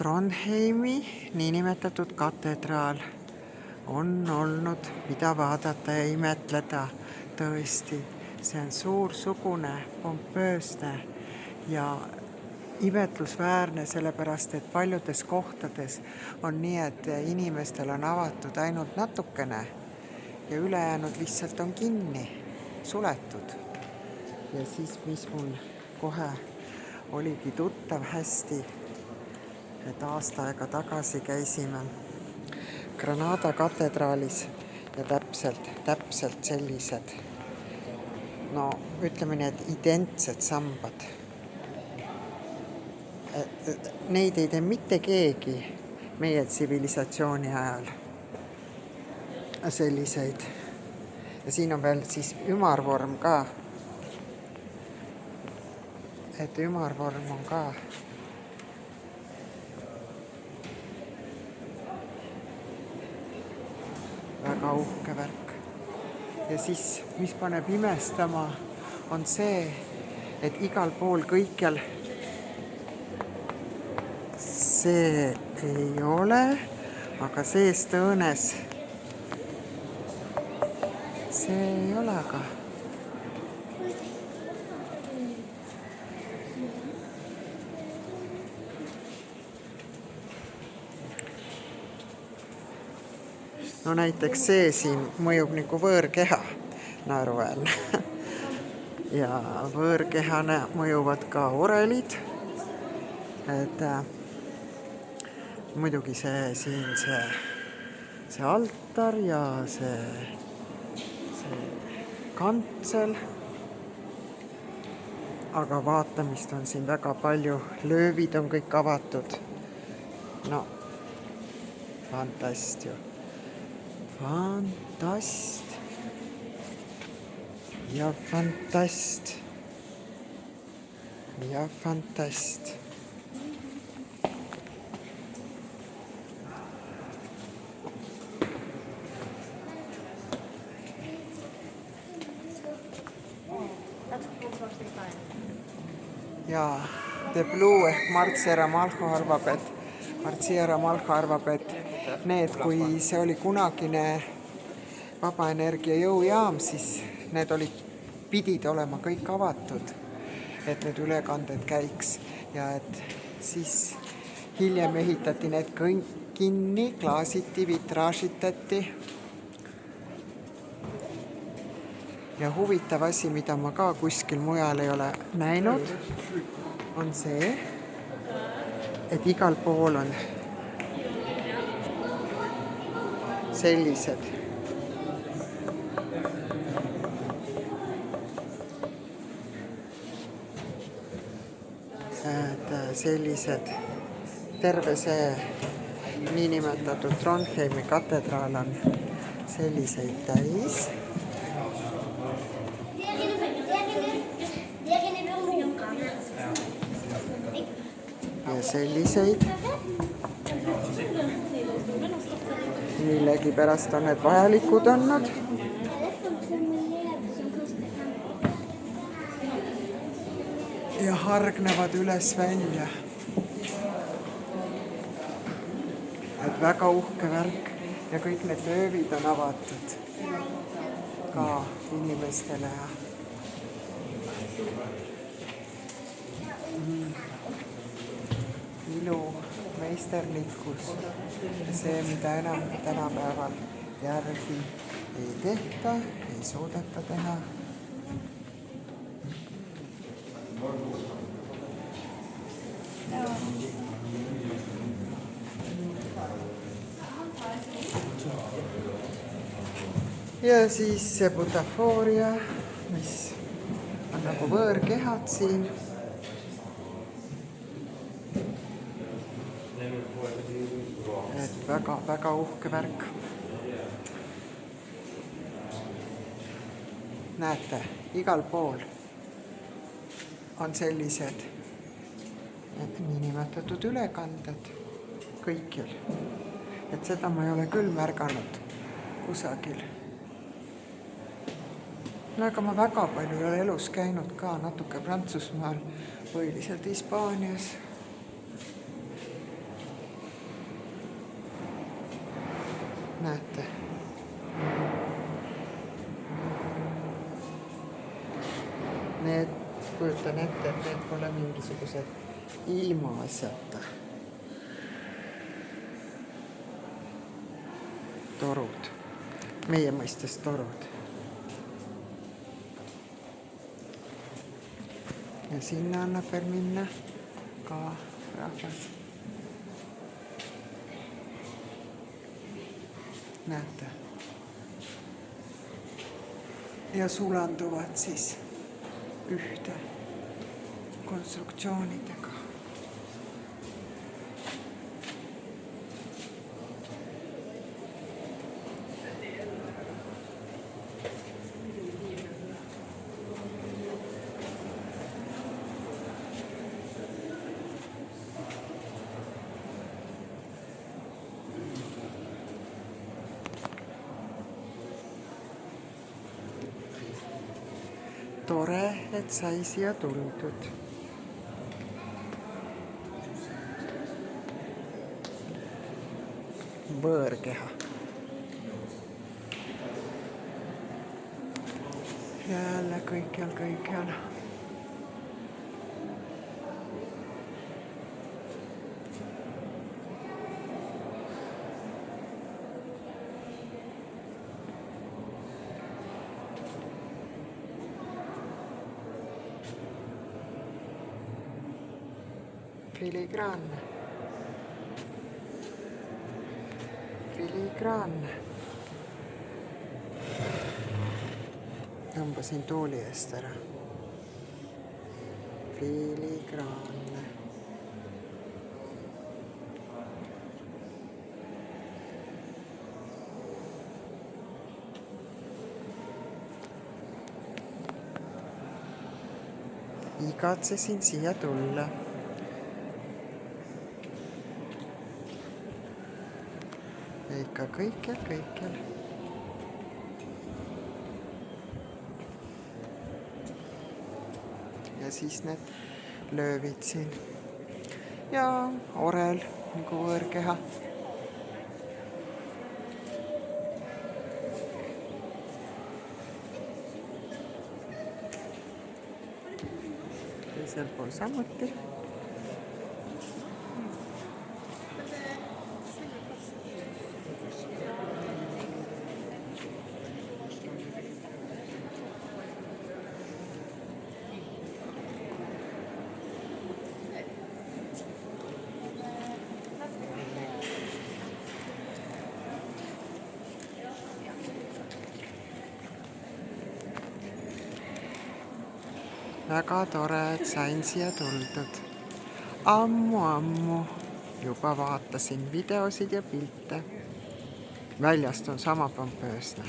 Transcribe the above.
Trondheimi niinimetatud katedraal on olnud, mida vaadata ja imetleda tõesti. See on suursugune, pompöösne ja imetlusväärne, sellepärast et paljudes kohtades on nii, et inimestel on avatud ainult natukene ja ülejäänud lihtsalt on kinni, suletud. Ja siis, mis mul kohe oligi tuttav hästi, et aasta aega tagasi käisime Granada katedraalis ja täpselt sellised, no ütleme nii, et identsed sambad. Neid ei tee mitte keegi meie tsivilisatsiooni ajal selliseid. Ja siin on veel siis ümarvorm ka. Et ümarvorm on ka väga uhke värk. Ja siis, mis paneb imestama, on see, et igal pool kõikjal see ei ole, aga seest õõnes see ei ole ka. No näiteks see siin mõjub nagu võõrkeha, naeruväärne. Ja võõrkehane mõjuvad ka orelid. Et muidugi see siin, see altar ja see kantsel. Aga vaatamist on siin väga palju. Löövid on kõik avatud. No, fantast ju. Fantast ja fantast ja fantast. Ja The Blue ehk Marziera Malho arvab, et need, kui see oli kunagine vabaenergia jõujaam, siis need pidid olema kõik avatud, et need ülekanded käiks. Ja et siis hiljem ehitati need kinni, klaasiti, vitraažitati. Ja huvitav asi, mida ma ka kuskil mujal ei ole näinud, on see, et igal pool on sellised terve see niinimetatud Trondheimi katedraal on selliseid täis. Ja selliseid. Millegi pärast on need vajalikud olnud. Ja hargnevad üles välja. Et väga uhke värk ja kõik need löövid on avatud ka inimestele. Ilu, meisterlikkus ja see, mida enam tänapäeval järgi ei tehta, ei suudeta teha. Ja siis see butafooria, mis on nagu võõrkehad siin. Et väga uhke värk. Näete, igal pool on sellised niinimetatud ülekanded kõikjal. Et seda ma ei ole küll märganud kusagil. No aga ma väga palju ei ole elus käinud ka, natuke Prantsusmaal, põhiliselt Hispaanias. näete. Need, kujutan ette, et need pole mingisugused ilmaasjata torud, meie mõistes torud. Ja sinna annab veel minna ka rahvas. Näete. Ja sulanduvad siis ühte konstruktsioonidega. Tore, et sai siia tuldud. Võõrkeha. Jälle kõikjal. Filigraanne. Tõmbasin tooli eest ära. Filigraanne. Igatsesin siia tulla. Ja ikka kõikjal. Ja siis need löövid siin. Ja orel nagu võõrkeha. Teisel pool samuti. Väga tore, et sain siia tuldud. Ammu juba vaatasin videosid ja pilte. Väljast on sama pompöösne.